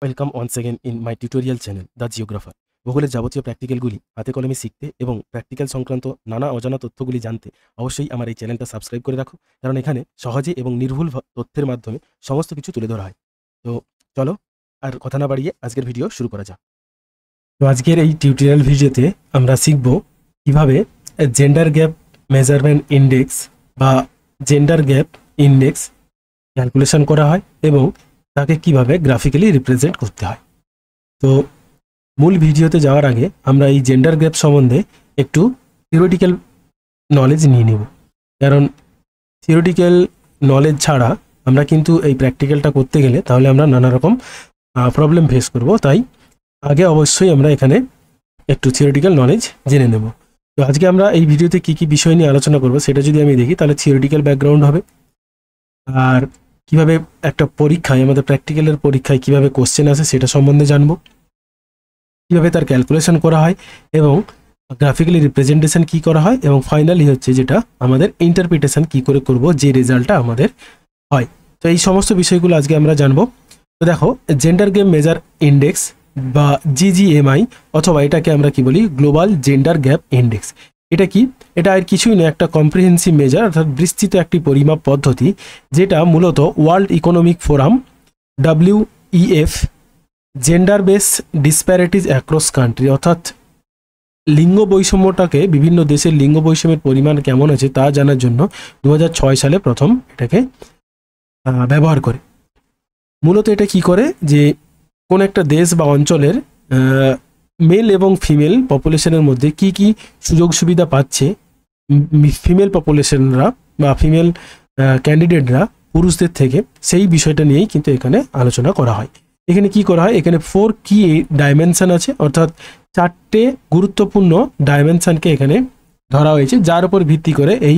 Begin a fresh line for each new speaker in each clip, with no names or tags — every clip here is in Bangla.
Welcome once again in my tutorial channel the geographer. ভূগোলের যাবতীয় প্র্যাকটিক্যালগুলি হাতে কলমে শিখতে এবং প্র্যাকটিক্যাল সংক্রান্ত নানা অজানা তথ্যগুলি জানতে অবশ্যই আমার এই চ্যানেলটা সাবস্ক্রাইব করে রাখো, কারণ এখানে সহজে এবং নির্ভুল তথ্যের মাধ্যমে সমস্ত কিছু তুলে ধরা হয়। তো চলো আর কথা না বাড়িয়ে আজকের ভিডিও শুরু করা যাক। তো আজকের এই টিউটোরিয়াল ভিডিওতে আমরা শিখব কিভাবে জেন্ডার গ্যাপ মেজারমেন্ট ইন্ডেক্স বা জেন্ডার গ্যাপ ইন্ডেক্স ক্যালকুলেশন করা হয় এবং তাকে কিভাবে গ্রাফিক্যালি রিপ্রেজেন্ট করতে হয়। তো মূল ভিডিওতে যাওয়ার আগে আমরা এই জেন্ডার গ্যাপ সম্বন্ধে একটু থিওরিটিক্যাল নলেজ নিয়ে নেব, কারণ থিওরিটিক্যাল নলেজ ছাড়া আমরা কিন্তু এই প্র্যাকটিক্যালটা করতে গেলে তাহলে আমরা নানা রকম প্রবলেম ফেস করব। তাই আগে অবশ্যই আমরা এখানে একটু থিওরিটিক্যাল নলেজ জেনে নেব। তো আজকে আমরা এই ভিডিওতে কী কী বিষয় নিয়ে আলোচনা করব সেটা যদি আমি দেখি তাহলে থিওরিটিক্যাল ব্যাকগ্রাউন্ড হবে, আর কিভাবে একটা পরীক্ষায় আমাদের প্র্যাকটিক্যালের পরীক্ষায় কিভাবে কোশ্চেন আসে সেটা সম্বন্ধে জানবো, কিভাবে তার ক্যালকুলেশন করা হয় এবং গ্রাফিক্যালি রিপ্রেজেন্টেশন কি করা হয়, এবং ফাইনালি হচ্ছে যেটা আমাদের ইন্টারপ্রিটেশন কি করে করব যে রেজাল্টটা আমাদের হয়। তো এই সমস্ত বিষয়গুলো আজকে আমরা জানবো। তো দেখো, জেন্ডার গ্যাপ মেজার ইন্ডেক্স বা জিজিএমআই, অথবা এটাকে আমরা কি বলি গ্লোবাল জেন্ডার গ্যাপ ইন্ডেক্স। এটা কি? এটা আর কিছুই না, একটা কম্প্রিহেন্সিভ মেজার অর্থাৎ বিস্তৃত একটি পরিমাপ পদ্ধতি, যেটা মূলত world economic forum WEF gender base disparities across country, অর্থাৎ লিঙ্গ বৈষম্যটাকে বিভিন্ন দেশের লিঙ্গ বৈষম্যের পরিমাণ কেমন আছে তা জানার জন্য 2006 সালে প্রথম এটাকে ব্যবহার করে। মূলত এটা কি করে যে কোন একটা দেশ বা অঞ্চলের মেল এবং ফিমেল পপুলেশনের মধ্যে কি কি সুযোগ সুবিধা পাচ্ছে ফিমেল পপুলেশনরা বা ফিমেল ক্যান্ডিডেটরা পুরুষদের থেকে, সেই বিষয়টা নিয়েই কিন্তু এখানে আলোচনা করা হয়। এখানে কি করা হয়, এখানে 4 কি ডাইমেনশন আছে, অর্থাৎ 4টে গুরুত্বপূর্ণ ডাইমেনশনকে এখানে ধরা হয়েছে, যার উপর ভিত্তি করে এই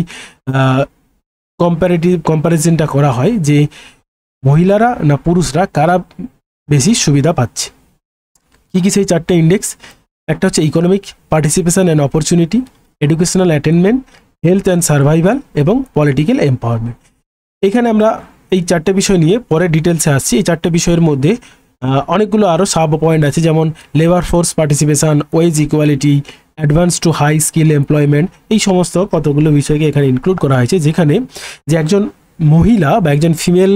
কম্প্যারিজনটা করা হয় যে মহিলারা না পুরুষরা কারা বেশি সুবিধা পাচ্ছে। কি কি সেই 4টে ইন্ডেক্স? একটা হচ্ছে economic participation and opportunity, educational attainment, health and survival এবং পলিটিক্যাল এম্পাওয়ারমেন্ট। এখানে আমরা এই 4টে বিষয় নিয়ে পরে ডিটেলসে আসছি। এই 4টে বিষয়ের মধ্যে অনেকগুলো আরও সাব পয়েন্ট আছে, যেমন labour force participation, wage equality, advance to high skill employment, এই সমস্ত কতগুলো বিষয়কে এখানে ইনক্লুড করা হয়েছে, যেখানে যে একজন মহিলা বা একজন ফিমেল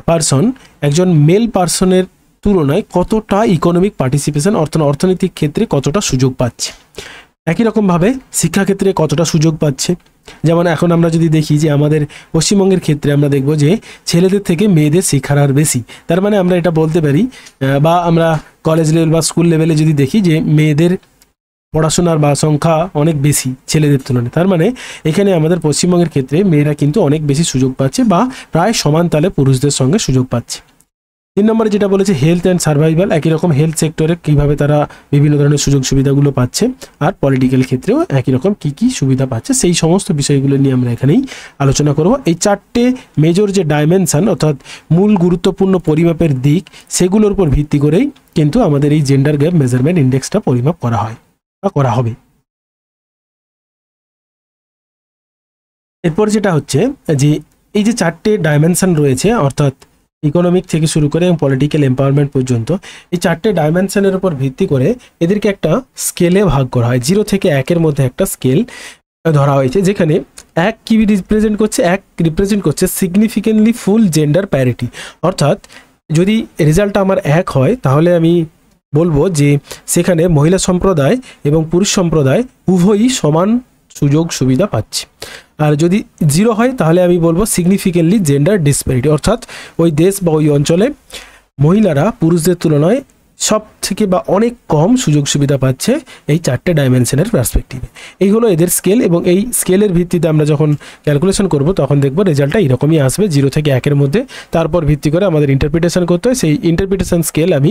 পারসন একজন মেল পারসনের তুলনায় কতটা ইকোনমিক পার্টিসিপেশন অর্থনৈতিক ক্ষেত্রে কতটা সুযোগ পাচ্ছে, একই রকমভাবে শিক্ষাক্ষেত্রে কতটা সুযোগ পাচ্ছে। যেমন এখন আমরা যদি দেখি যে আমাদের পশ্চিমবঙ্গের ক্ষেত্রে আমরা দেখব যে ছেলেদের থেকে মেয়েদের শিক্ষার হার বেশি। তার মানে আমরা এটা বলতে পারি, বা আমরা কলেজ লেভেল বা স্কুল লেভেলে যদি দেখি যে মেয়েদের পড়াশোনার বা সংখ্যা অনেক বেশি ছেলেদের তুলনায়। তার মানে এখানে আমাদের পশ্চিমবঙ্গের ক্ষেত্রে মেয়েরা কিন্তু অনেক বেশি সুযোগ পাচ্ছে বা প্রায় সমান তালে পুরুষদের সঙ্গে সুযোগ পাচ্ছে। 3 নম্বরে যেটা বলেছে হেলথ অ্যান্ড সার্ভাইভাল, একই রকম হেলথ সেক্টরে কীভাবে তারা বিভিন্ন ধরনের সুযোগ সুবিধাগুলো পাচ্ছে, আর পলিটিক্যাল ক্ষেত্রেও একই রকম কী কী সুবিধা পাচ্ছে, সেই সমস্ত বিষয়গুলো নিয়ে আমরা এখানেই আলোচনা করব। এই 4টে মেজর যে ডাইমেনশন অর্থাৎ মূল গুরুত্বপূর্ণ পরিমাপের দিক, সেগুলোর উপর ভিত্তি করেই কিন্তু আমাদের এই জেন্ডার গ্যাপ মেজারমেন্ট ইন্ডেক্সটা পরিমাপ করা হয় বা করা হবে। এরপর যেটা হচ্ছে যে এই যে 4টে ডাইমেনশন রয়েছে, অর্থাৎ ইকোনমিক থেকে শুরু করে এবং পলিটিক্যাল এম্পাওয়ারমেন্ট পর্যন্ত, এই 4টে ডাইমেনশনের উপর ভিত্তি করে এদেরকে একটা স্কেলে ভাগ করা হয়। 0 থেকে 1-এর মধ্যে একটা স্কেল ধরা হয়েছে, যেখানে 1 কি রিপ্রেজেন্ট করছে, 1 রিপ্রেজেন্ট করছে সিগনিফিকেন্টলি ফুল জেন্ডার প্যারিটি, অর্থাৎ যদি রেজাল্টটা আমার 1 হয় তাহলে আমি বলবো যে সেখানে মহিলা সম্প্রদায় এবং পুরুষ সম্প্রদায় উভয়ই সমান সুযোগ সুবিধা পাচ্ছে। আর যদি 0 হয় তাহলে আমি বলবো সিগনিফিকেন্টলি জেন্ডার ডিসপ্যারিটি, অর্থাৎ ওই দেশ বা ওই অঞ্চলে মহিলারা পুরুষদের তুলনায় সব থেকে বা অনেক কম সুযোগ সুবিধা পাচ্ছে এই 4টে ডাইমেনশনের পার্সপেক্টিভে। এই হলো এদের স্কেল, এবং এই স্কেলের ভিত্তিতে আমরা যখন ক্যালকুলেশন করব তখন দেখবো রেজাল্টটা এরকমই আসবে 0 থেকে 1-এর মধ্যে। তারপর ভিত্তি করে আমাদের ইন্টারপ্রিটেশন করতে হয়, সেই ইন্টারপ্রিটেশন স্কেল আমি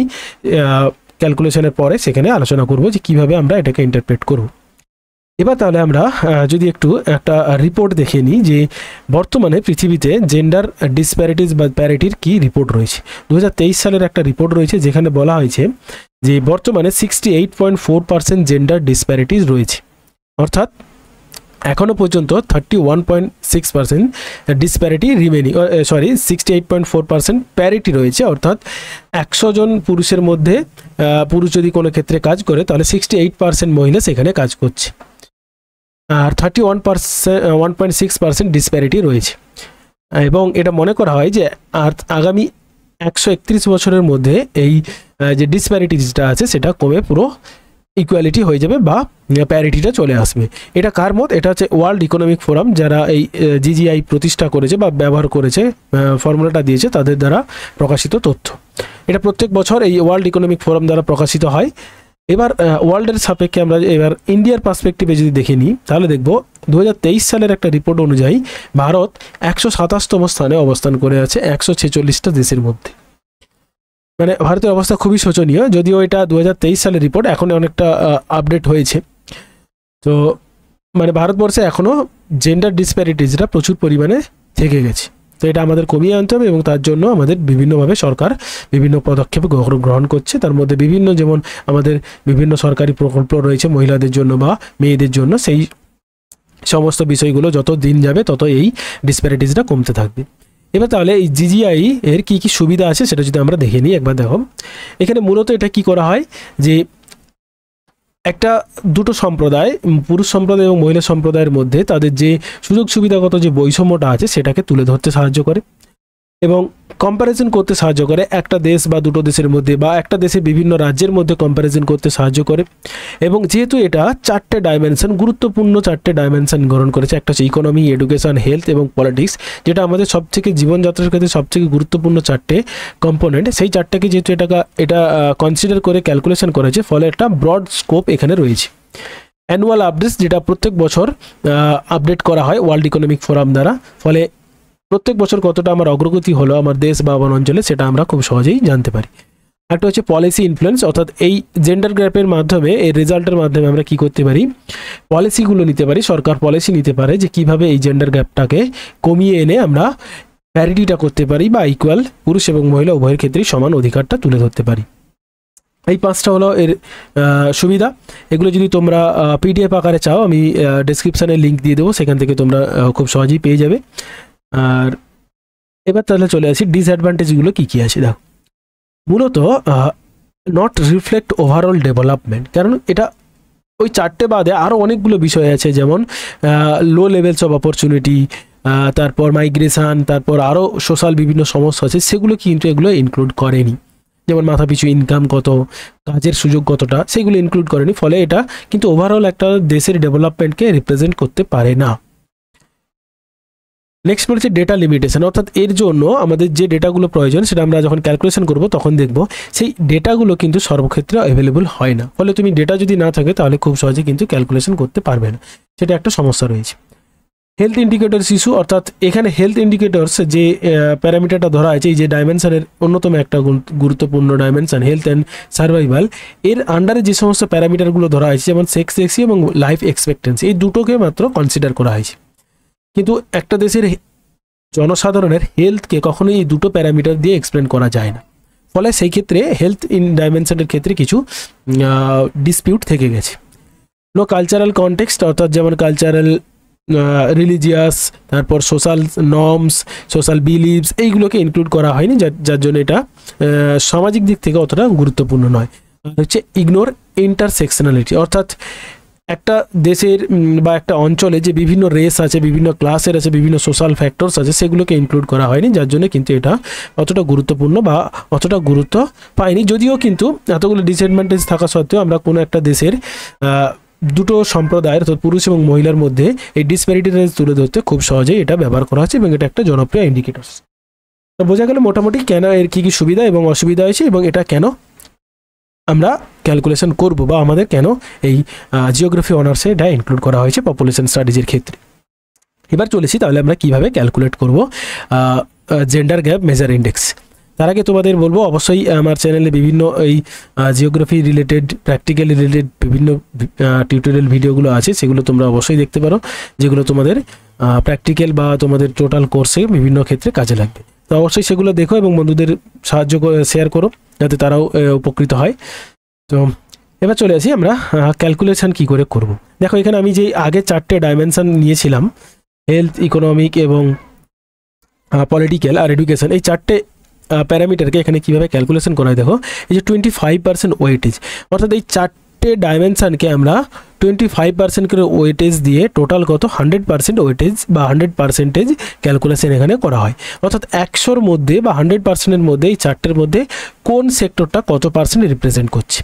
ক্যালকুলেশনের পরে সেখানে আলোচনা করব যে কীভাবে আমরা এটাকে ইন্টারপ্রেট করব। এবার তাহলে আমরা যদি একটা রিপোর্ট দেখে নিই যে বর্তমানে পৃথিবীতে জেন্ডার ডিসপ্যারিটিস বা প্যারিটির কি রিপোর্ট রয়েছে। 2023 সালের একটা রিপোর্ট রয়েছে, যেখানে বলা হয়েছে যে বর্তমানে 68.4% জেন্ডার ডিসপ্যারিটিস রয়েছে, অর্থাৎ এখনও পর্যন্ত 31.6% ডিসপ্যারিটি রিমেনিং, 68.4% প্যারিটি রয়েছে, অর্থাৎ 100 জন পুরুষের মধ্যে পুরুষ যদি কোনো ক্ষেত্রে কাজ করে তাহলে 68% মহিলা সেখানে কাজ করছে, আর 1.6% ডিসপ্যারিটি রয়েছে। এবং এটা মনে করা হয় যে আগামী 131 বছরের মধ্যে এই যে ডিসপ্যারিটিসটা আছে সেটা কমে পুরো ইকুয়ালিটি হয়ে যাবে বা প্যারিটিটা চলে আসবে। এটা কার মত? এটা হচ্ছে ওয়ার্ল্ড ইকোনমিক ফোরাম, যারা এই জিজিআই প্রতিষ্ঠা করেছে বা ব্যবহার করেছে, ফর্মুলাটা দিয়েছে, তাদের দ্বারা প্রকাশিত তথ্য। এটা প্রত্যেক বছর এই ওয়ার্ল্ড ইকোনমিক ফোরাম দ্বারা প্রকাশিত হয়। এবার ওয়ার্ল্ডের সাপেক্ষে আমরা এবার ইন্ডিয়ার পার্সপেক্টিভে যদি দেখে নিই তাহলে দেখব 2023 সালের একটা রিপোর্ট অনুযায়ী ভারত 127তম স্থানে অবস্থান করে আছে 146টা দেশের মধ্যে। মানে ভারতের অবস্থা খুবই শোচনীয়, যদিও এটা 2023 সালের রিপোর্ট, এখন অনেকটা আপডেট হয়েছে। তো মানে ভারতবর্ষে এখনও জেন্ডার ডিসপ্যারিটিসটা প্রচুর পরিমাণে থেকে গেছে। তো এটা আমাদের কমিয়ে আনতে হবে এবং তার জন্য আমাদের বিভিন্নভাবে সরকার বিভিন্ন পদক্ষেপ গ্রহণ করছে। তার মধ্যে বিভিন্ন, যেমন আমাদের বিভিন্ন সরকারি প্রকল্প রয়েছে মহিলাদের জন্য বা মেয়েদের জন্য, সেই সমস্ত বিষয়গুলো যত দিন যাবে তত এই ডিসপ্যারিটিসটা কমতে থাকবে। এবার তাহলে এই জিজিআই এর কী কী সুবিধা আছে সেটা যদি আমরা দেখে নিই একবার। দেখো এখানে মূলত এটা কি করা হয় যে একটা দুটো সম্প্রদায়, পুরুষ সম্প্রদায় এবং মহিলা সম্প্রদায়ের মধ্যে তাদের যে সুযোগ সুবিধাগত যে বৈষম্যটা আছে সেটাকে তুলে ধরতে সাহায্য করে এবং কম্প্যারিজন করতে সাহায্য করে, একটা দেশ বা দুটো দেশের মধ্যে বা একটা দেশের বিভিন্ন রাজ্যের মধ্যে কম্প্যারিজন করতে সাহায্য করে। এবং যেহেতু এটা 4টে ডাইমেনশন, গুরুত্বপূর্ণ 4টে ডাইমেনশন গ্রহণ করেছে, একটা হচ্ছে ইকোনমি, এডুকেশন, হেলথ এবং পলিটিক্স, যেটা আমাদের সবথেকে জীবনযাত্রার ক্ষেত্রে সবথেকে গুরুত্বপূর্ণ 4টে কম্পোনেন্ট, সেই 4টাকে যেহেতু এটা কনসিডার করে ক্যালকুলেশন করেছে, ফলে একটা ব্রড স্কোপ এখানে রয়েছে। অ্যানুয়াল আপডেটস, যেটা প্রত্যেক বছর আপডেট করা হয় ওয়ার্ল্ড ইকোনমিক ফোরাম দ্বারা, ফলে প্রত্যেক বছর কতটা আমার অগ্রগতি হলো আমার দেশ বা আমার অঞ্চলে সেটা আমরা খুব সহজেই জানতে পারি। একটা হচ্ছে পলিসি ইনফ্লুয়েন্স, অর্থাৎ এই জেন্ডার গ্যাপের মাধ্যমে, এই রেজাল্টের মাধ্যমে আমরা কি করতে পারি, পলিসিগুলো নিতে পারি, সরকার পলিসি নিতে পারে যে কিভাবে এই জেন্ডার গ্যাপটাকে কমিয়ে এনে আমরা প্যারিটিটা করতে পারি বা ইকুয়াল পুরুষ এবং মহিলা উভয়ের ক্ষেত্রেই সমান অধিকারটা তুলে ধরতে পারি। এই 5টা হলো এর সুবিধা। এগুলো যদি তোমরা পিডিএফ আকারে চাও আমি ডেসক্রিপশানে লিঙ্ক দিয়ে দেবো, সেখান থেকে তোমরা খুব সহজেই পেয়ে যাবে। আর এবার তাহলে চলে আসি ডিসঅ্যাডভান্টেজগুলো কী কী আছে। দেখো মূলত নট রিফ্লেক্ট ওভারঅল ডেভেলপমেন্ট, কারণ এটা ওই 4টে বাদে আরও অনেকগুলো বিষয় আছে, যেমন লো লেভেলস অফ অপরচুনিটি, তারপর মাইগ্রেশন, তারপর আরও সোশ্যাল বিভিন্ন সমস্যা আছে, সেগুলো কিন্তু এগুলো ইনক্লুড করেনি। যেমন মাথাপিছু ইনকাম কত, কাজের সুযোগ কতটা, সেগুলো ইনক্লুড করেনি। ফলে এটা কিন্তু ওভারঅল একটা দেশের ডেভেলপমেন্টকে রিপ্রেজেন্ট করতে পারে না। নেক্সট বলেছে ডেটা লিমিটেশন, অর্থাৎ এর জন্য আমাদের যে ডেটাগুলো প্রয়োজন সেটা আমরা যখন ক্যালকুলেশন করব তখন দেখব সেই ডেটাগুলো কিন্তু সর্বক্ষেত্রে অ্যাভেলেবল হয় না। ফলে তুমি ডেটা যদি না থাকে তাহলে খুব সহজে কিন্তু ক্যালকুলেশন করতে পারবে না, সেটা একটা সমস্যা রয়েছে। হেলথ ইন্ডিকেটরস ইস্যু, অর্থাৎ এখানে হেলথ ইন্ডিকেটরস যে প্যারামিটারটা ধরা আছে, এই যে ডাইমেনশনের অন্যতম একটা গুরুত্বপূর্ণ ডাইমেনশন হেলথ অ্যান্ড সার্ভাইভাল, এর আন্ডারে যে সমস্ত প্যারামিটারগুলো ধরা হয়েছে যেমন সেক্স রেশিও এবং লাইফ এক্সপেক্টেন্সি, এই দুটোকে মাত্র কনসিডার করা হয়েছে। কিন্তু একটা দেশের জনসাধারণের হেলথকে কখনোই এই দুটো প্যারামিটার দিয়ে এক্সপ্লেন করা যায় না। ফলে সেই ক্ষেত্রে হেলথ ইন ডাইমেনশনের ক্ষেত্রে কিছু ডিসপিউট থেকে গেছে। নো কালচারাল কনটেক্সট, অর্থাৎ যেমন কালচারাল, রিলিজিয়াস, তারপর সোশ্যাল নর্মস, সোশ্যাল বিলিভস, এইগুলোকে ইনক্লুড করা হয়নি, যার জন্য এটা সামাজিক দিক থেকে অতটা গুরুত্বপূর্ণ নয়। আর হচ্ছে ইগনোর ইন্টারসেকশনালিটি, অর্থাৎ একটা দেশের বা একটা অঞ্চলে যে বিভিন্ন রেস আছে, বিভিন্ন ক্লাসের আছে, বিভিন্ন সোশ্যাল ফ্যাক্টরস আছে, সেগুলোকে ইনক্লুড করা হয়নি, যার জন্য কিন্তু এটা অতটা গুরুত্বপূর্ণ বা অতটা গুরুত্ব পায়নি। যদিও কিন্তু এতগুলো ডিসঅ্যাডভান্টেজ থাকা সত্ত্বেও আমরা কোনো একটা দেশের দুটো সম্প্রদায়ের, অর্থাৎ পুরুষ এবং মহিলার মধ্যে এই ডিসপ্যারিটিটা তুলে ধরতে খুব সহজেই এটা ব্যবহার করা হচ্ছে এবং এটা একটা জনপ্রিয় ইন্ডিকেটরস। তো বোঝা গেল মোটামুটি কেন এর কী কী সুবিধা এবং অসুবিধা হয়েছে এবং এটা কেন আমরা ক্যালকুলেশন করব বা আমাদের কেন এই জিওগ্রাফি অনার্সে এটা ইনক্লুড করা হয়েছে পপুলেশন স্টাডিজের ক্ষেত্রে। এবার চলেছি তাহলে আমরা কিভাবে ক্যালকুলেট করব জেন্ডার গ্যাপ মেজার ইন্ডেক্স। তার আগে তোমাদের বলবো অবশ্যই আমার চ্যানেলে বিভিন্ন এই জিওগ্রাফি রিলেটেড, প্র্যাকটিক্যাল রিলেটেড বিভিন্ন টিউটোরিয়াল ভিডিওগুলো আছে, সেগুলো তোমরা অবশ্যই দেখতে পারো, যেগুলো তোমাদের প্র্যাকটিক্যাল বা তোমাদের টোটাল কোর্সে বিভিন্ন ক্ষেত্রে কাজে লাগবে। তো অবশ্যই সেগুলো দেখো এবং বন্ধুদের শেয়ার করো যাতে তারাও উপকৃত হয়। তো এবার চলে আসি আমরা ক্যালকুলেশন কি করে করব। দেখো এখানে আমি যে আগে 4টে ডাইমেনশন নিয়েছিলাম, হেলথ, ইকোনমিক এবং পলিটিক্যাল আর এডুকেশন, এই 4টে প্যারামিটারকে এখানে কীভাবে ক্যালকুলেশন করা হয় দেখো। এই যে 25% ওয়েটেজ, অর্থাৎ এই 4টে ডাইমেনশনকে আমরা 25% করে ওয়েটেজ দিয়ে টোটাল কত 100% ওয়েটেজ বা 100% ক্যালকুলেশন এখানে করা হয়। অর্থাৎ 100-র মধ্যে বা 100%-এর মধ্যে এই 4টের মধ্যে কোন সেক্টরটা কত পার্সেন্ট রিপ্রেজেন্ট করছে।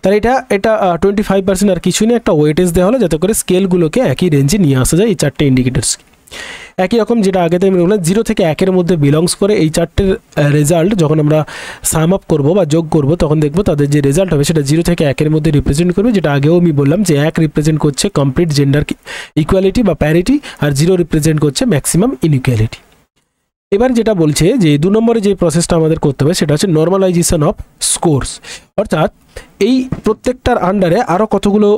তাহলে এটা 25% আর কিছুই নেই, একটা ওয়েটেজ দেওয়া হলো যাতে করে স্কেলগুলোকে একই রেঞ্জে নিয়ে আসা যায় এই 4টে ইন্ডিকেটার্সকে। একই রকম যেটা আগেতে আমি বললাম 0 থেকে 1-এর মধ্যে বিলংস করে এই 4টের রেজাল্ট যখন আমরা সাম আপ করবো বা যোগ করব তখন দেখবো তাদের যে রেজাল্ট হবে সেটা 0 থেকে 1-এর মধ্যে রিপ্রেজেন্ট করবে, যেটা আগেও আমি বললাম যে 1 রিপ্রেজেন্ট করছে কমপ্লিট জেন্ডার ইকুয়ালিটি বা প্যারিটি, আর 0 রিপ্রেজেন্ট করছে ম্যাক্সিমাম ইনইকুয়ালিটি। এবার যেটা বলছে যে 2 নম্বরে যে প্রসেসটা আমাদের করতে হবে সেটা হচ্ছে নর্মালাইজেশন অফ স্কোরস, অর্থাৎ এই প্রত্যেকটার আন্ডারে আরও কতগুলো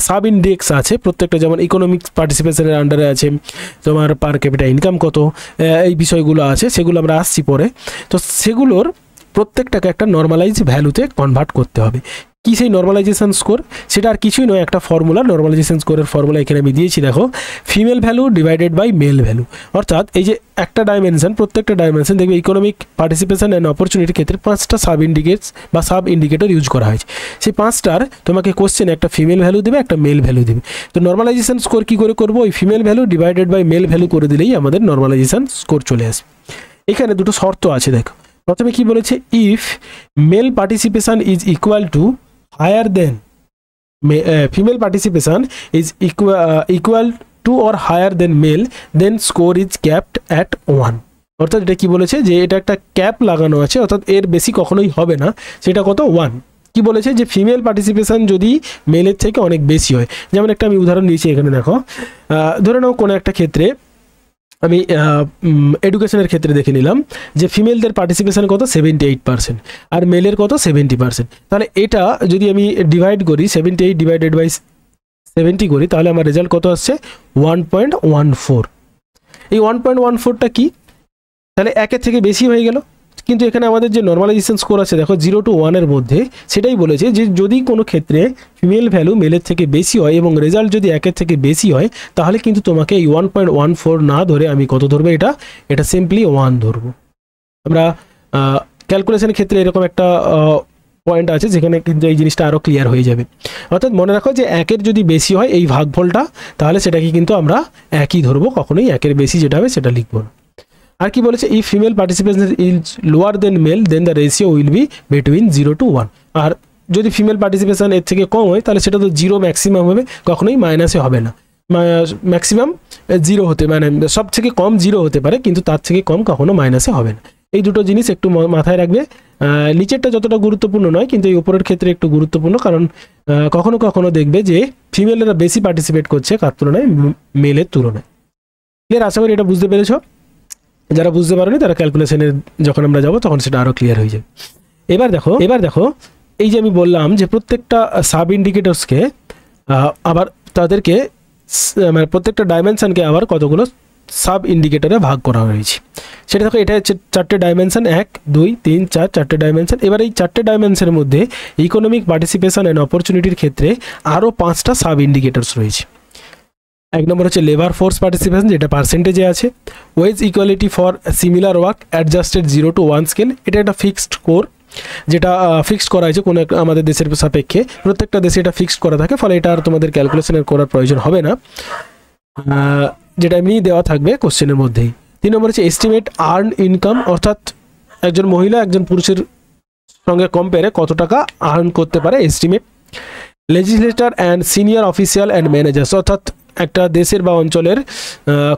সাব ইন্ডেক্স আছে প্রত্যেকটা, যেমন ইকোনমিক পার্টিসিপেশনের আন্ডারে আছে তোমার পার ক্যাপিটা ইনকাম কত, এই বিষয়গুলো আছে, সেগুলো আমরা আসছি পরে। তো সেগুলোর প্রত্যেকটাকে একটা নর্মালাইজ ভ্যালুতে কনভার্ট করতে হবে। কি সেই নর্মালাইজেশন স্কোর, সেটা আর কিছুই নয়, একটা ফর্মুলা। নর্মালাইজেশন স্কোরের ফর্মুলা এখানে আমি দিয়েছি দেখো, female value divided by male value. অর্থাৎ এই যে একটা ডাইমেনশন, প্রত্যেকটা ডাইমেনশন দেখবে ইকোনমিক পার্টিসিপেশন অ্যান্ড অপরচুনিটির ক্ষেত্রে 5টা সাব ইন্ডিকেটস বা সাব ইন্ডিকেটর ইউজ করা হয়েছে। সেই 5টার তোমাকে কোশ্চেন একটা ফিমেল ভ্যালু দেবে, একটা মেল ভ্যালু দেবে। তো নর্মালাইজেশন স্কোর কী করে করবো, ওই female value divided by male value করে দিলেই আমাদের নর্মালাইজেশন স্কোর চলে আসবে। এখানে দুটো শর্ত আছে দেখো। প্রথমে কি বলেছে, if male participation is equal to higher than female participation is equal to or higher than male, then score is capped at 1। অর্থাৎ এটা কি বলেছে যে এটা একটা ক্যাপ লাগানো আছে, অর্থাৎ এর বেশি কখনোই হবে না, সেটা কত 1। কি বলেছে যে ফিমেল পার্টিসিপেশন যদি মেলের থেকে অনেক বেশি হয়, যেমন একটা আমি উদাহরণ দিয়েছি এখানে দেখো, ধরে নাও কোনো একটা ক্ষেত্রে আমি এডুকেশনের ক্ষেত্রে দেখে নিলাম যে ফিমেলদের পার্টিসিপেশন কত 78% আর মেলের কত 70%। তাহলে এটা যদি আমি ডিভাইড করি 78 ডিভাইডেড বাই 70 করি, তাহলে আমার রেজাল্ট কত আসছে 1.14। এই 1.14টা কি, তাহলে 1-এর থেকে বেশি হয়ে গেল। কিন্তু এখানে আমাদের যে নর্মালাইজেশন স্কোর আছে দেখো 0 to 1-এর মধ্যে, সেটাই বলেছে যে যদি কোনো ক্ষেত্রে ফিমেল ভ্যালু মেলের থেকে বেশি হয় এবং রেজাল্ট যদি 1-এর থেকে বেশি হয়, তাহলে কিন্তু তোমাকে এই 1.14 না ধরে আমি কত ধরবো, এটা সিম্পলি 1 ধরবো। আমরা ক্যালকুলেশনের ক্ষেত্রে এরকম একটা পয়েন্ট আছে যেখানে কিন্তু এই জিনিসটা আরও ক্লিয়ার হয়ে যাবে। অর্থাৎ মনে রাখো যে 1-এর যদি বেশি হয় এই ভাগফলটা, তাহলে সেটাকে কিন্তু আমরা 1ই ধরবো, কখনোই 1-এর বেশি যেটা হবে সেটা লিখবো না। আর কি বলেছে, if female participation is lower than male then the ratio will be between 0 to 1। আর যদি ফিমেল পার্টিসিপেশন এর থেকে কম হয় তাহলে সেটা তো 0 ম্যাক্সিমাম হবে, কখনোই মাইনাসে হবে না। ম্যাক্সিমাম 0 হতে মানে সব থেকে কম 0 হতে পারে, কিন্তু তার থেকে কম কখনো মাইনাসে হবে না। এই দুটো জিনিস একটু মাথায় রাখবে। নিচেরটা যতটা গুরুত্বপূর্ণ নয়, কিন্তু এই উপরের ক্ষেত্রে একটু গুরুত্বপূর্ণ, কারণ কখনো কখনো দেখবে যে ফিমেলরা বেশি পার্টিসিপেট করছে কার তুলনায়, মেলের তুলনায়। ক্লিয়ার? আশা করি এটা বুঝতে পেরেছ। যারা বুঝতে পারেনি তারা ক্যালকুলেশনের যখন আমরা যাব তখন সেটা আরও ক্লিয়ার হয়ে যাবে। এবার দেখো এই যে আমি বললাম যে প্রত্যেকটা সাব ইন্ডিকেটরসকে আবার তাদেরকে মানে প্রত্যেকটা ডাইমেনশনকে আবার কতগুলো সাব ইন্ডিকেটরে ভাগ করা হয়েছে। সেটা দেখো, এটা হচ্ছে 4টে ডাইমেনশন, 1 2 3 4, 4টে ডাইমেনশন। এবার এই 4টে ডাইমেনশনের মধ্যে ইকোনমিক পার্টিসিপেশন অ্যান্ড অপরচুনিটির ক্ষেত্রে আরও 5টা সাব ইন্ডিকেটরস রয়েছে। 1 নম্বর হচ্ছে লেবার ফোর্স পার্টিসিপেশন, যেটা পার্সেন্টেজে আছে। Wage equality for similar work adjusted 0 to 1 scale, এটা একটা ফিক্সড স্কোর, যেটা ফিক্সড করা হয়েছে কোনো আমাদের দেশের সাপেক্ষে। প্রত্যেকটা দেশে এটা ফিক্সড করা থাকে, ফলে এটা আর তোমাদের ক্যালকুলেশনের করার প্রয়োজন হবে না, যেটা এমনি দেওয়া থাকবে কোশ্চেনের মধ্যেই। 3 নম্বর হচ্ছে এস্টিমেট আর্ন ইনকাম, অর্থাৎ একজন মহিলা একজন পুরুষের সঙ্গে কম্পেয়ারে কত টাকা আর্ন করতে পারে, estimate. Legislator and senior official and managers, অর্থাৎ একটা দেশের বা অঞ্চলের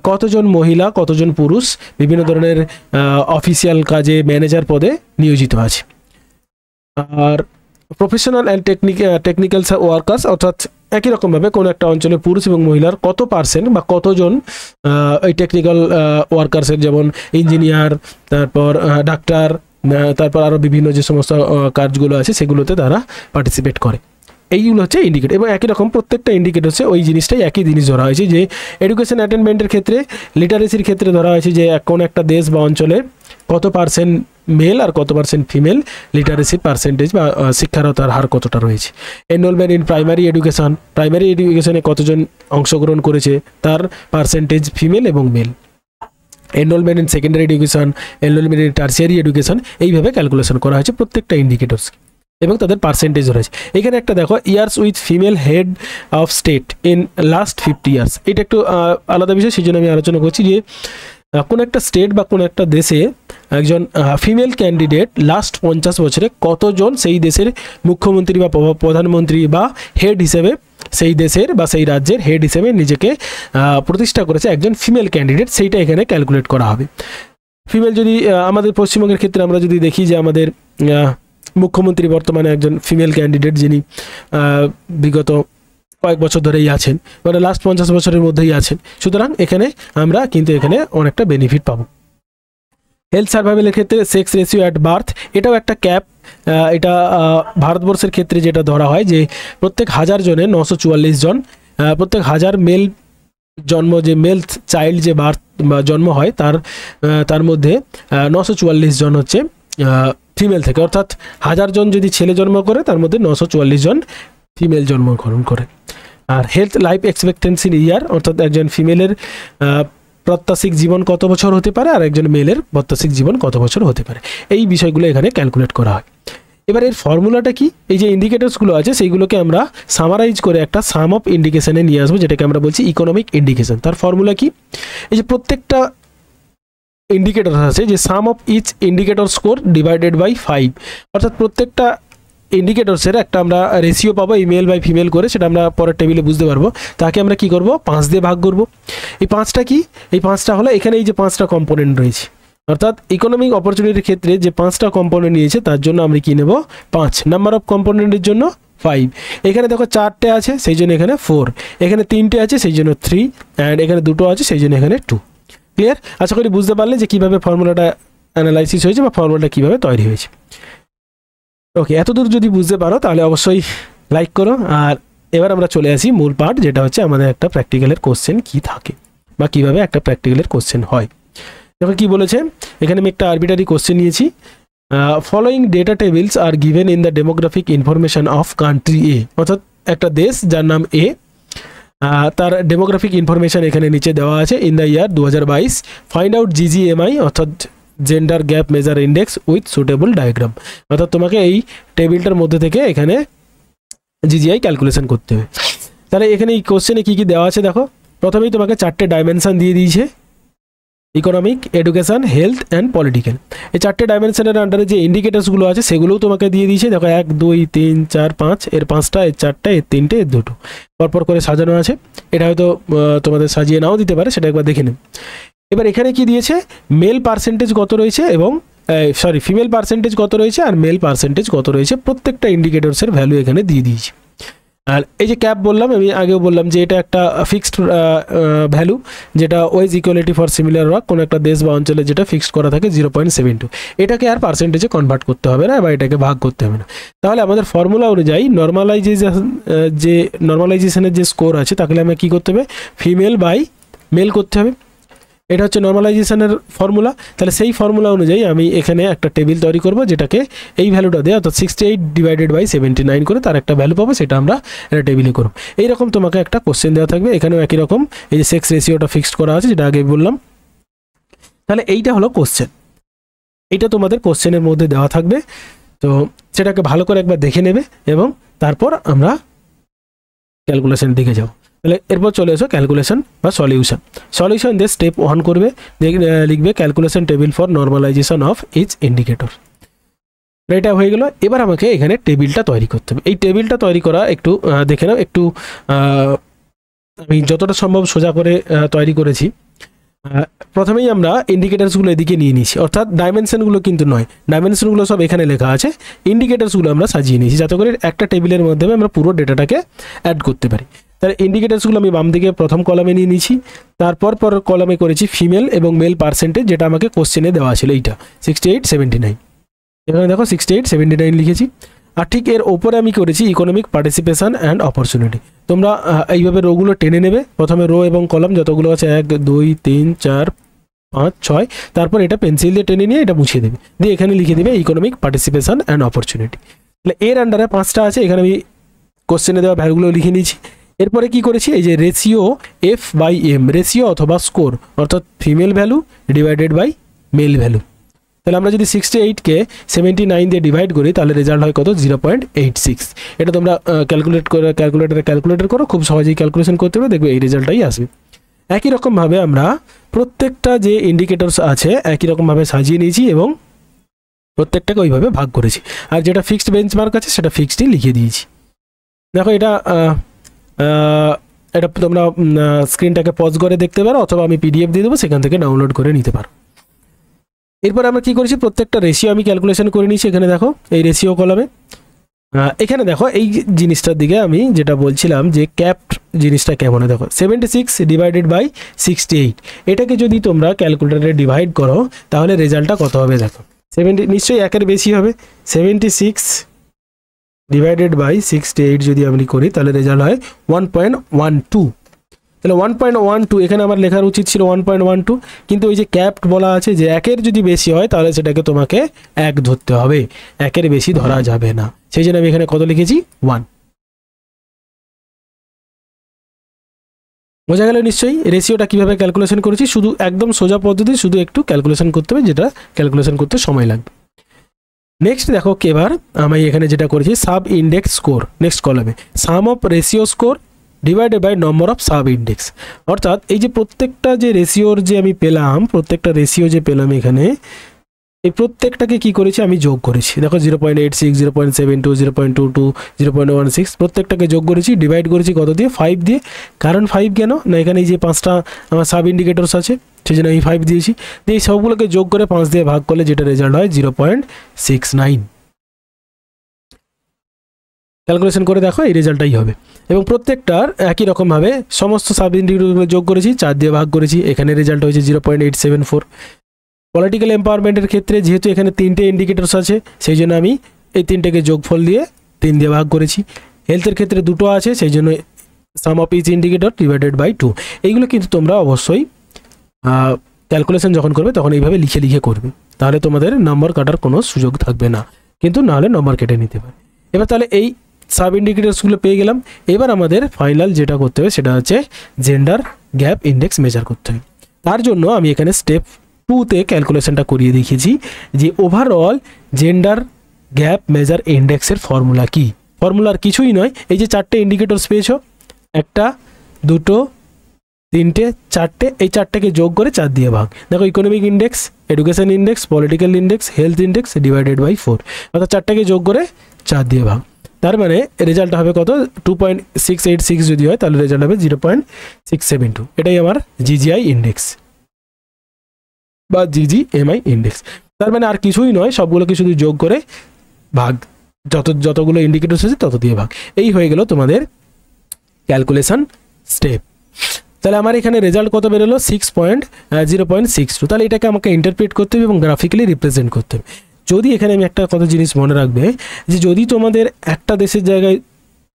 কতজন মহিলা কতজন পুরুষ বিভিন্ন ধরনের অফিসিয়াল কাজে ম্যানেজার পদে নিয়োজিত আছে। আর প্রফেশনাল অ্যান্ড টেকনিক্যাল ওয়ার্কার্স, অর্থাৎ একই রকমভাবে কোনো একটা অঞ্চলে পুরুষ এবং মহিলার কত পার্সেন্ট বা কতজন এই টেকনিক্যাল ওয়ার্কার্সের, যেমন ইঞ্জিনিয়ার, তারপর ডাক্তার, তারপর আরও বিভিন্ন যে সমস্ত কাজগুলো আছে সেগুলোতে তারা পার্টিসিপেট করে। এইগুলো হচ্ছে ইন্ডিকেটর। এবং একই রকম প্রত্যেকটা ইন্ডিকেটর হচ্ছে ওই জিনিসটাই একই জিনিস ধরা হয়েছে, যে এডুকেশন অ্যাটেনমেন্টের ক্ষেত্রে, লিটারেসির ক্ষেত্রে ধরা হয়েছে যে কোন একটা দেশ বা অঞ্চলে কত পার্সেন্ট মেল আর কত পার্সেন্ট ফিমেল লিটারেসি পার্সেন্টেজ বা শিক্ষারতার হার কতটা রয়েছে। এনরোলমেন্ট ইন প্রাইমারি এডুকেশনে কতজন অংশগ্রহণ করেছে তার পার্সেন্টেজ ফিমেল এবং male. Enrolment in secondary education, enrolment in tertiary education, এইভাবে ক্যালকুলেশন করা হয়েছে প্রত্যেকটা ইন্ডিকেটরসকে এবং তাদের পার্সেন্টেজ রয়েছে। এখানে একটা দেখো years with female head of state in last 50 years, এটা একটু আলাদা বিষয়, সেই জন্য আমি আলোচনা করছি যে কোন একটা স্টেট বা কোন একটা দেশে একজন ফিমেল ক্যান্ডিডেট লাস্ট 50 বছরে কতজন সেই দেশের মুখ্যমন্ত্রী বা প্রধানমন্ত্রী বা হেড হিসেবে সেই দেশের বা সেই রাজ্যের হেড হিসেবে নিজেকে প্রতিষ্ঠা করেছে একজন ফিমেল ক্যান্ডিডেট, সেইটা এখানে ক্যালকুলেট করা হবে। ফিমেল যদি আমাদের পশ্চিমবঙ্গের ক্ষেত্রে আমরা যদি দেখি যে আমাদের মুখ্যমন্ত্রী বর্তমানে একজন ফিমেল ক্যান্ডিডেট, যিনি বিগত কয়েক বছর ধরেই আছেন, মানে লাস্ট 50 বছরের মধ্যেই আছেন, সুতরাং এখানে আমরা কিন্তু এখানে অনেকটা বেনিফিট পাবো। হেলথ সার্ভাইভালের ক্ষেত্রে সেক্স রেশিও অ্যাট বার্থ, এটাও একটা ক্যাপ। এটা ভারতবর্ষের ক্ষেত্রে যেটা ধরা হয় যে প্রত্যেক 1000 জনে 944 জন, প্রত্যেক 1000 মেল মেল চাইল্ড যে বার্থ বা জন্ম হয় তার মধ্যে 944 জন হচ্ছে ফিমেল থেকে, অর্থাৎ 1000 জন যদি ছেলে জন্ম করে তার মধ্যে 944 জন ফিমেল জন্মগ্রহণ করে। আর হেলথ লাইফ এক্সপেক্টেন্সি ইয়ার, অর্থাৎ একজন ফিমেলের প্রত্যাশিক জীবন কত বছর হতে পারে আর একজন মেলের প্রত্যাশিক জীবন কত বছর হতে পারে, এই বিষয়গুলো এখানে ক্যালকুলেট করা হয়। এবার এর ফর্মুলাটা কি, এই যে ইন্ডিকেটরসগুলো আছে সেইগুলোকে আমরা সামারাইজ করে একটা সাম অফ ইন্ডিকেশনে নিয়ে আসবো, যেটাকে আমরা বলছি ইকোনমিক ইন্ডিকেশন। তার ফর্মুলা কি, এই যে প্রত্যেকটা ইন্ডিকেটর আছে যে sum of each indicator score divided by 5, অর্থাৎ প্রত্যেকটা ইন্ডিকেটরসের একটা আমরা রেশিও পাবো এই মেল বাই ফিমেল করে, সেটা আমরা পরের টেবিলে বুঝতে পারবো। তাকে আমরা কি করব, 5 দিয়ে ভাগ করব। এই 5টা কি, এই 5টা হলো এখানে এই যে 5টা কম্পোনেন্ট রয়েছে, অর্থাৎ ইকোনমিক অপরচুনিটির ক্ষেত্রে যে 5টা কম্পোনেন্ট নিয়েছে তার জন্য আমরা কি নেব 5, নাম্বার অফ কম্পোনেন্টের জন্য 5। এখানে দেখো 4টে আছে সেই জন্য এখানে 4, এখানে 3টে আছে সেই জন্য 3, অ্যান্ড এখানে 2টো আছে সেই জন্য এখানে 2। ক্লিয়ার? আশা করি বুঝতে পারলে যে কীভাবে ফর্মুলাটা অ্যানালাইসিস হয়েছে বা ফর্মুলাটা কীভাবে তৈরি হয়েছে। ওকে, এতদূর যদি বুঝতে পারো তাহলে অবশ্যই লাইক করো। আর এবার আমরা চলে আসি মূল পার্ট, যেটা হচ্ছে আমাদের একটা প্র্যাকটিক্যালের কোশ্চেন কি থাকে বা কিভাবে একটা প্র্যাকটিক্যালের কোশ্চেন হয়। দেখো কি বলেছে এখানে, আমি একটা আরবিটারি কোশ্চেন নিয়েছি। Following data tables are given in the demographic information of country A, অর্থাৎ একটা দেশ যার নাম এ, তার ডেমোগ্রাফিক ইনফরমেশন এখানে নিচে দেওয়া আছে। In the year 2022 find out GGMI, অর্থাৎ gender gap measure index with suitable diagram, অর্থাৎ তোমাকে এই টেবিলটার মধ্যে থেকে এখানে জিজিআই ক্যালকুলেশন করতে হবে। তাহলে এখানে এই কোশ্চেনে কী কী দেওয়া আছে দেখো, প্রথমেই তোমাকে 4টে ডাইমেনশন দিয়ে দিয়েছে, economic, education, health and political. এই 4টে ডাইমেনশনের আন্ডারে যে ইন্ডিকেটার্সগুলো আছে সেগুলোও তোমাকে দিয়ে দিয়েছে। দেখো 1 2 3 4 5, এর 5টা, এর 4টা, এর 3টে, এর 2টো পরপর করে সাজানো আছে। এটা হয়তো তোমাদের সাজিয়ে নাও দিতে পারে, সেটা একবার দেখে নেব। এবার এখানে কি দিয়েছে, মেল পার্সেন্টেজ কত রয়েছে এবং ফিমেল পার্সেন্টেজ কত রয়েছে আর মেল পার্সেন্টেজ কত রয়েছে, প্রত্যেকটা ইন্ডিকেটরসের ভ্যালু এখানে দিয়ে দিয়েছে। আর এই যে ক্যাপ বললাম, আমি আগেও বললাম যে এটা একটা ফিক্সড ভ্যালু, যেটা wage equality for similar work, কোনো একটা দেশ বা অঞ্চলে যেটা ফিক্সড করা থাকে 0.72, এটাকে আর পার্সেন্টেজে কনভার্ট করতে হবে না বা এটাকে ভাগ করতে হবে না। তাহলে আমাদের ফর্মুলা অনুযায়ী নর্মালাইজেশনের যে স্কোর আছে তাকে আমরা কী করতে হবে, ফিমেল বাই মেল করতে হবে। এটা হচ্ছে নর্মালাইজেশনের ফর্মুলা। তাহলে সেই ফর্মুলা অনুযায়ী আমি এখানে একটা টেবিল তৈরি করব, যেটাকে এই ভ্যালুটা দেয়, অর্থাৎ 68 ডিভাইডেড বাই 79 করে তার একটা ভ্যালু পাবো, সেটা আমরা একটা টেবিলে করব। এইরকম তোমাকে একটা কোশ্চেন দেওয়া থাকবে, এখানেও একই রকম এই যে সেক্স রেশিওটা ফিক্সড করা আছে, যেটা আগে বললাম। তাহলে এইটা হলো কোশ্চেন, এইটা তোমাদের কোশ্চেনের মধ্যে দেওয়া থাকবে, তো সেটাকে ভালো করে একবার দেখে নেবে এবং তারপর আমরা ক্যালকুলেশন দিকে যাব। তাহলে এরপর চলে এসো ক্যালকুলেশন বা সলিউশন দিয়ে স্টেপ 1 করবে, লিখবে calculation table for normalisation of each indicator. এটা হয়ে গেল। এবার আমাকে এখানে টেবিলটা তৈরি করতে হবে। এই টেবিলটা তৈরি করা একটু দেখে নাও, একটু আমি যতটা সম্ভব সোজা করে তৈরি করেছি। প্রথমেই আমরা ইন্ডিকেটার্সগুলো এদিকে নিয়ে নিয়েছি, অর্থাৎ ডাইমেনশনগুলো কিন্তু নয়, ডাইমেনশনগুলো সব এখানে লেখা আছে, ইন্ডিকেটার্সগুলো আমরা সাজিয়ে নিয়েছি যাতে করে একটা টেবিলের মাধ্যমে আমরা পুরো ডেটাটাকে অ্যাড করতে পারি। তাহলে ইন্ডিকেটার্সগুলো আমি বাম দিকে প্রথম কলামে নিয়ে নিয়েছি, তারপর কলামে করেছি ফিমেল এবং মেল পার্সেন্টেজ, যেটা আমাকে কোশ্চেনে দেওয়া ছিল এইটা 68 79, এখানে দেখো 68 79 লিখেছি। আর ঠিক এর ওপরে আমি করেছি ইকোনমিক পার্টিসিপেশন অ্যান্ড অপরচুনিটি। তোমরা এইভাবে রোগুলো টেনে নেবে, প্রথমে রো এবং কলাম যতগুলো আছে 1 2 3 4
5 6, তারপর এটা পেন্সিল দিয়ে টেনে নিয়ে এটা মুছিয়ে দেবে, দিয়ে এখানে লিখে দেবে ইকোনমিক পার্টিসিপেশন অ্যান্ড অপরচুনিটি। তাহলে এর আন্ডারে 5টা আছে, এখানে আমি কোশ্চেনে দেওয়া ভ্যালুগুলো লিখে নিয়েছি। এরপরে কি করেছি, এই যে রেশিও F/M, রেশিও অথবা স্কোর, অর্থাৎ female value divided by male value. তাহলে আমরা যদি 68কে 79 দিয়ে ডিভাইড করি তাহলে রেজাল্ট হয় কত, 0.86। এটা তোমরা ক্যালকুলেটর করো, খুব সহজেই ক্যালকুলেশন করতে হবে, দেখবে এই রেজাল্টটাই আসবে। একই রকমভাবে আমরা প্রত্যেকটা যে ইন্ডিকেটরস আছে একই রকমভাবে সাজিয়ে নিয়েছি এবং প্রত্যেকটাকে ওইভাবে ভাগ করেছি, আর যেটা ফিক্সড বেঞ্চমার্ক আছে সেটা ফিক্সডই লিখে দিয়েছি। দেখো এটা তোমরা স্ক্রিনটাকে পজ করে দেখতে পারো, অথবা আমি PDF দিয়ে দেবো, সেখান থেকে ডাউনলোড করে নিতে পারো। এরপর আমরা কি করেছি, প্রত্যেকটা রেশিও আমি ক্যালকুলেশন করে নিয়েছি। এখানে দেখো এই রেশিও কলামে, এখানে দেখো এই জিনিসটার দিকে আমি যেটা বলছিলাম যে ক্যাপড জিনিসটা কেমন, দেখো 76 ডিভাইডেড বাই 68, এটাকে যদি তোমরা ক্যালকুলেটরে ডিভাইড করো তাহলে রেজাল্টটা কত হবে, দেখো 70 নিশ্চয়ই একের বেশি হবে। 76 ডিভাইডেড বাই 68 যদি আমি করি তাহলে রেজাল্ট হয় 1.12। তাহলে 1.12, এখানে আমার লেখার উচিত ছিল 1.12, কিন্তু ওই যে ক্যাপড বলা আছে যে একের যদি বেশি হয় তাহলে সেটাকে তোমাকে 1 ধরতে হবে, একের বেশি ধরা যাবে না, সেই জন্য আমি এখানে কত লিখেছি, 1। বোঝা গেল নিশ্চয়ই রেশিওটা কিভাবে ক্যালকুলেশন করেছি, শুধু একদম সোজা পদ্ধতি, শুধু একটু ক্যালকুলেশন করতে হবে, যেটা ক্যালকুলেশন করতে সময় লাগবে। নেক্সট দেখো এবার আমি এখানে যেটা করেছি, সাব ইন্ডেক্স স্কোর, নেক্সট কলামে sum of ratio score divided by number of sub index, অর্থাৎ এই যে প্রত্যেকটা যে রেশিওর যে আমি পেলাম, প্রত্যেকটা রেশিও যে পেলাম এখানে, এই প্রত্যেকটাকে কি করেছি আমি যোগ করেছি। দেখো 0.86, 0.72, 0.22, 0.16, প্রত্যেকটাকে যোগ করেছি, ডিভাইড করেছি কত দিয়ে, 5 দিয়ে। কারণ 5 কেন না, এখানে এই যে 5টা আমার সাব ইন্ডিকেটরস আছে, সেই জন্য আমি 5 দিয়েছি। দিয়ে এই সবগুলোকে যোগ করে 5 দিয়ে ভাগ করলে যেটা রেজাল্ট হয় 0.69। ক্যালকুলেশন করে দেখো এই রেজাল্টটাই হবে। এবং প্রত্যেকটার একই রকমভাবে সমস্ত সাব ইন্ডিকেটরগুলো যোগ করেছি, 4 দিয়ে ভাগ করেছি, এখানে রেজাল্ট হয়েছে 0.874। পলিটিক্যাল এম্পাওয়ারমেন্টের ক্ষেত্রে যেহেতু এখানে 3টে ইন্ডিকেটরস আছে, সেই জন্য আমি এই 3টেকে যোগফল দিয়ে 3 দিয়ে ভাগ করেছি। হেলথের ক্ষেত্রে 2টো আছে, সেই জন্য sum of each indicator divided by 2। এইগুলো কিন্তু তোমরা অবশ্যই ক্যালকুলেশন যখন করবে তখন এইভাবে লিখে লিখে করবে, তাহলে তোমাদের নাম্বার কাটার কোনো সুযোগ থাকবে না, কিন্তু নাহলে নাম্বার কেটে নিতে পারে। এবার তাহলে এই সাব ইন্ডিকেটরসগুলো পেয়ে গেলাম। এবার আমাদের ফাইনাল যেটা করতে হবে সেটা হচ্ছে জেন্ডার গ্যাপ ইন্ডেক্স মেজার করতে হবে। তার জন্য আমি এখানে স্টেপ 2তে ক্যালকুলেশনটা করিয়ে দেখিয়েছি যে ওভারঅল জেন্ডার গ্যাপ মেজার ইন্ডেক্সের ফর্মুলা কি। ফর্মুলার কিছুই নয়, এই যে 4টে ইন্ডিকেটরস পেয়েছো, 1 2 3 4টে, এই 4টেকে যোগ করে 4 দিয়ে ভাগ। দেখো economic index, education index, political index, health index divided by 4, অর্থাৎ 4টেকে যোগ করে 4 দিয়ে ভাগ। তার মানে রেজাল্ট হবে কত, 2.686 যদি হয় তাহলে রেজাল্ট হবে 0.672। এটাই আমার জিজিআই ইন্ডেক্স বা জিজিএমআই ইন্ডেক্স। তার মানে আর কিছুই নয়, সবগুলোকে শুধু যোগ করে ভাগ, যতগুলো ইন্ডিকেটরস আছে তত দিয়ে ভাগ। এই হয়ে গেল তোমাদের ক্যালকুলেশন স্টেপ। তাহলে আমার এখানে রেজাল্ট কত বেরোলো, 0.62। তাহলে এটাকে আমাকে ইন্টারপ্রেট করতে হবে এবং গ্রাফিক্যালি রিপ্রেজেন্ট করতে হবে। যদি এখানে আমি একটা কথা জিনিস মনে রাখবে যে যদি তোমাদের একটা দেশের জায়গায়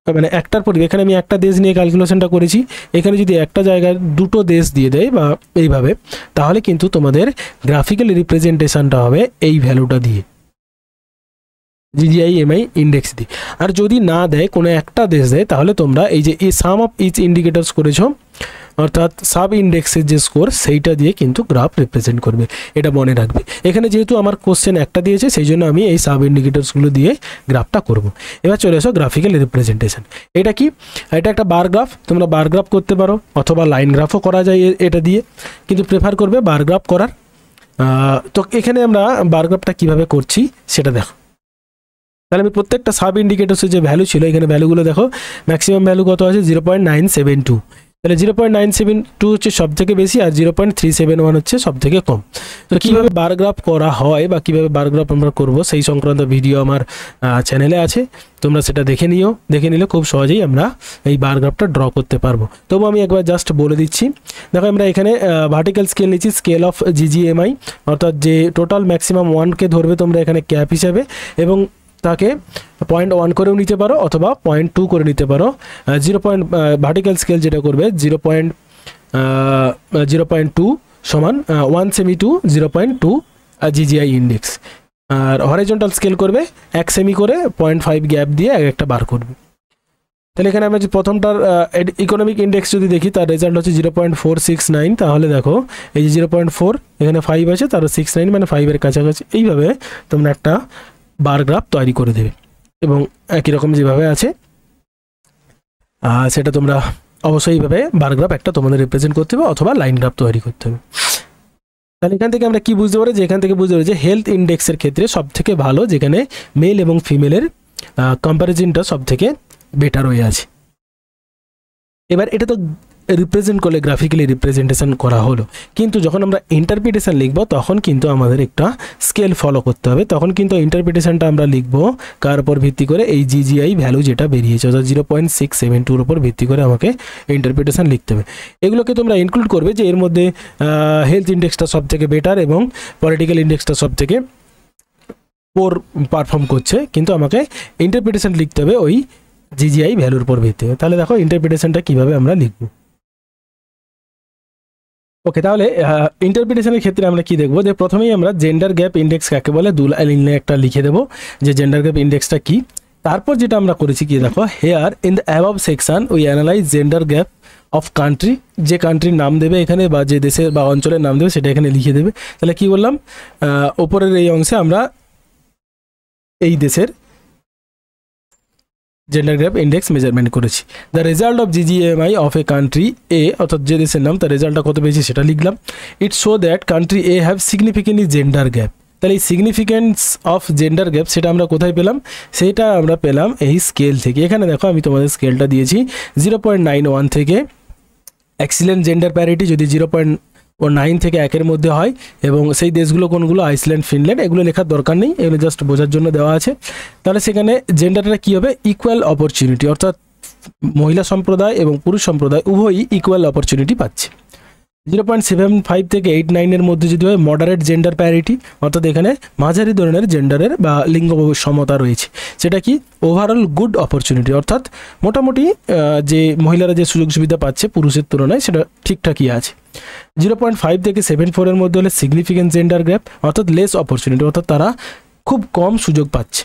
মানে একটার পর এখানে আমি একটা দেশ নিয়ে ক্যালকুলেশনটা করেছি, এখানে যদি একটা জায়গায় 2টো দেশ দিয়ে দেয় বা এইভাবে, তাহলে কিন্তু তোমাদের গ্রাফিক্যাল রিপ্রেজেন্টেশনটা হবে এই ভ্যালুটা দিয়ে, জিজিআইএমআই ইন্ডেক্স দিয়ে। আর যদি না দেয়, কোনো একটা দেশ দেয়, তাহলে তোমরা এই যে এই সাম অফ ইচ ইন্ডিকেটরস করেছো, অর্থাৎ সাব ইন্ডেক্সের যে স্কোর সেইটা দিয়ে কিন্তু গ্রাফ রিপ্রেজেন্ট করবে, এটা মনে রাখবে। এখানে যেহেতু আমার কোশ্চেন একটা দিয়েছে, সেই জন্য আমি এই সাব ইন্ডিকেটরসগুলো দিয়ে গ্রাফটা করব। এবার চলে এসো গ্রাফিক্যাল রিপ্রেজেন্টেশন। এটা কি, এটা একটা বার গ্রাফ, তোমরা বার গ্রাফ করতে পারো অথবা লাইন গ্রাফও করা যায় এটা দিয়ে, কিন্তু প্রেফার করবে বার গ্রাফ করার। তো এখানে আমরা বার গ্রাফটা কীভাবে করছি সেটা দেখো। তাহলে আমি প্রত্যেকটা সাব ইন্ডিকেটরসের যে ভ্যালু ছিল, এখানে ভ্যালুগুলো দেখো, ম্যাক্সিমাম ভ্যালু কত আছে 0.972। তাহলে 0.972 হচ্ছে সব থেকে বেশি, আর 0.371 হচ্ছে সব থেকে কম। তো কীভাবে বার গ্রাফ করা হয় বা কীভাবে বার গ্রাফ আমরা করবো সেই সংক্রান্ত ভিডিও আমার চ্যানেলে আছে, তোমরা সেটা দেখে নিলে খুব সহজেই আমরা এই বার গ্রাফটা ড্র করতে পারবো। তবু আমি একবার জাস্ট বলে দিচ্ছি। দেখো আমরা এখানে ভার্টিক্যাল স্কেল নিচ্ছি, স্কেল অফ জিজিএমআই, অর্থাৎ যে টোটাল ম্যাক্সিমাম 1কে ধরবে তোমরা এখানে ক্যাপ হিসাবে, এবং তাকে 0.1 করেও নিতে পারো অথবা 0.2 করে নিতে পারো। ভার্টিক্যাল স্কেল যেটা করবে 0.2 সমান 1 সেমি টু 0.2 জিজিআই ইন্ডেক্স। আর হরাইজন্টাল স্কেল করবে 1 সেমি করে 0.5 গ্যাপ দিয়ে একটা বার করবে। তাহলে এখানে আমরা যে প্রথমটার ইকোনমিক ইন্ডেক্স যদি দেখি তার রেজাল্ট হচ্ছে 0.469। তাহলে দেখো এই যে 0.4 এখানে 5 আছে, তার 69 মানে 5-এর কাছাকাছি। এইভাবে তোমরা একটা বার গ্রাফ তৈরি করে দেবে এবং একই রকম যেভাবে আছে সেটা তোমরা অবশ্যই এইভাবে বার গ্রাফ একটা তোমাদের রিপ্রেজেন্ট করতে হবে অথবা লাইন গ্রাফ তৈরি করতে হবে। তাহলে এখান থেকে আমরা কি বুঝতে পারি, যে এখান থেকে বুঝতে পারি যে হেলথ ইন্ডেক্সের ক্ষেত্রে সবথেকে ভালো যেখানে মেল এবং ফিমেলের কম্প্যারিজনটা সবথেকে বেটার হয়ে আছে। এবার এটা তো রিপ্রেজেন্ট করলে গ্রাফিক্যালি রিপ্রেজেন্টেশন করা হলো, কিন্তু যখন আমরা ইন্টারপ্রিটেশন লিখব তখন কিন্তু আমাদের একটা স্কেল ফলো করতে হবে। তখন কিন্তু ইন্টারপ্রিটেশনটা আমরা লিখব কার উপর ভিত্তি করে, এই জিজিআই ভ্যালু যেটা বেরিয়েছে অর্থাৎ 0.672-র উপর ভিত্তি করে আমাকে ইন্টারপ্রিটেশন লিখতে হবে। এগুলোকে তোমরা ইনক্লুড করবে যে এর মধ্যে হেলথ ইন্ডেক্সটা সব থেকে বেটার এবং পলিটিক্যাল ইন্ডেক্সটা সব থেকে পোর পারফর্ম করছে, কিন্তু আমাকে ইন্টারপ্রিটেশন লিখতে হবে ওই জিজিআই ভ্যালুর উপর ভিত্তি করে। তাহলে দেখো ইন্টারপ্রিটেশনটা কিভাবে আমরা লিখব। ওকে, তাহলে ইন্টারপ্রিটেশনের ক্ষেত্রে আমরা কি দেখব, যে প্রথমেই আমরা জেন্ডার গ্যাপ ইন্ডেক্স কাকে বলে 2 লাইনে একটা লিখে দেবো যে জেন্ডার গ্যাপ ইন্ডেক্সটা কি। তারপর যেটা আমরা করেছি কি দেখো, here in the above section we analyse gender gap of country, যে কান্ট্রির নাম দেবে এখানে বা যে দেশের বা অঞ্চলের নাম দেবে সেটা এখানে লিখে দেবে। তাহলে কি বললাম, ওপরের এই অংশে আমরা এই দেশের জেন্ডার গ্যাপ ইন্ডেক্স মেজারমেন্ট করেছি। The result of GGMI of a country A, অর্থাৎ যে দেশের নাম তার রেজাল্টটা কত পেয়েছি সেটা লিখলাম। It show that country A have significantly gender gap. তাহলে এই সিগনিফিকেন্স অফ জেন্ডার গ্যাপ সেটা আমরা কোথায় পেলাম, সেটা আমরা পেলাম এই স্কেল থেকে। এখানে দেখো আমি তোমাদের স্কেলটা দিয়েছি 0.91 থেকে এক্সিলেন্ট জেন্ডার প্যারিটি যদি 0.9 থেকে 1-এর মধ্যে হয়, এবং সেই দেশগুলো কোনগুলো, আইসল্যান্ড, ফিনল্যান্ড, এগুলো লেখার দরকার নেই, এগুলো জাস্ট বোঝার জন্য দেওয়া আছে। তাহলে সেখানে জেন্ডারটা কী হবে, ইকুয়াল অপরচুনিটি, অর্থাৎ মহিলা সম্প্রদায় এবং পুরুষ সম্প্রদায় উভয়ই ইকুয়াল অপরচুনিটি পাচ্ছে। 0.75 থেকে 8-9-এর মধ্যে যদি হয় মডারেট জেন্ডার প্যারিটি, অর্থাৎ এখানে মাঝারি ধরনের জেন্ডারের বা লিঙ্গ সমতা রয়েছে, সেটা কি ওভারঅল গুড অপরচুনিটি, অর্থাৎ মোটামুটি যে মহিলারা যে সুযোগ সুবিধা পাচ্ছে পুরুষের তুলনায় সেটা ঠিকঠাকই আছে। 0.5 থেকে 7.4-এর মধ্যে হলে সিগনিফিকেন্ট জেন্ডার গ্যাপ, অর্থাৎ লেস অপরচুনিটি, অর্থাৎ তারা খুব কম সুযোগ পাচ্ছে।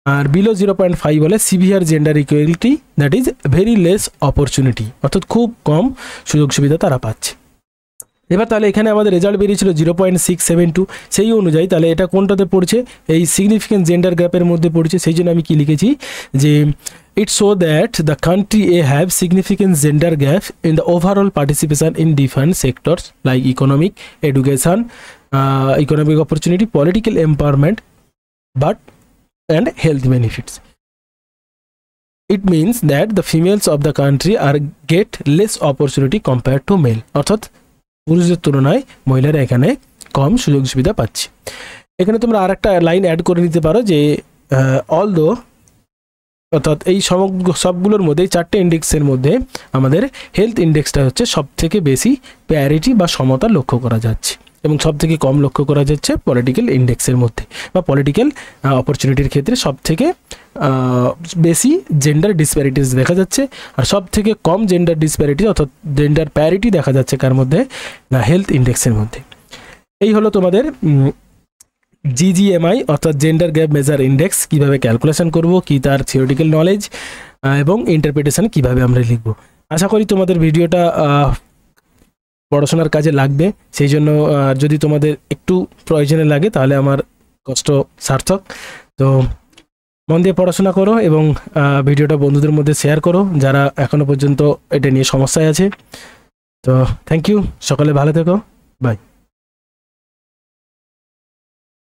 আর বিলো 0.5 হলে severe gender equality, that is very less opportunity, অর্থাৎ খুব কম সুযোগ সুবিধা তারা পাচ্ছে। এবার তাহলে এখানে আমাদের রেজাল্ট বেরিয়েছিল 0.672, সেই অনুযায়ী তাহলে এটা কোনটাতে পড়ছে, এই সিগনিফিকেন্ট জেন্ডার গ্যাপের মধ্যে পড়ছে। সেই জন্য আমি কি লিখেছি যে it show that the country A have significant gender gap in the overall participation in different sectors like economic, education, economic opportunity, political empowerment but and health benefits. It means that the females of the country are get less opportunity compared to male, অর্থাৎ পুরুষদের তুলনায় মহিলারা এখানে কম সুযোগ সুবিধা পাচ্ছে। এখানে তোমরা আর একটা লাইন অ্যাড করে নিতে পারো যে অলদো, অর্থাৎ এই সবগুলোর মধ্যে 4টে ইন্ডেক্সের মধ্যে আমাদের হেলথ ইন্ডেক্সটা হচ্ছে সব থেকে বেশি প্যারিটি বা সমতা লক্ষ্য করা যাচ্ছে, এবং সব থেকে কম লক্ষ্য করা যাচ্ছে পলিটিক্যাল ইন্ডেক্সের মধ্যে বা পলিটিক্যাল অপরচুনিটির ক্ষেত্রে সব থেকে বেশি জেন্ডার ডিসপ্যারিটিস দেখা যাচ্ছে, আর সব থেকে কম জেন্ডার ডিসপ্যারিটি অর্থাৎ জেন্ডার প্যারিটি দেখা যাচ্ছে কার মধ্যে, না হেলথ ইন্ডেক্সের মধ্যে। এই হলো তোমাদের জিজিএমআই অর্থাৎ জেন্ডার গ্যাপ মেজার ইন্ডেক্স, কীভাবে ক্যালকুলেশন করব, কি তার থিওরিটিক্যাল নলেজ এবং ইন্টারপ্রিটেশন কিভাবে আমরা লিখব। আশা করি তোমাদের ভিডিওটা পড়াশোনার কাজে লাগবে। সেই জন্য যদি তোমাদের একটু প্রয়োজনে লাগে তাহলে আমার কষ্ট সার্থক। তো মন দিয়ে পড়াশোনা করো এবং ভিডিওটা বন্ধুদের মধ্যে শেয়ার করো যারা এখনো পর্যন্ত এটা নিয়ে সমস্যায় আছে। তো থ্যাংক ইউ, সকলে ভালো থেকো, বাই।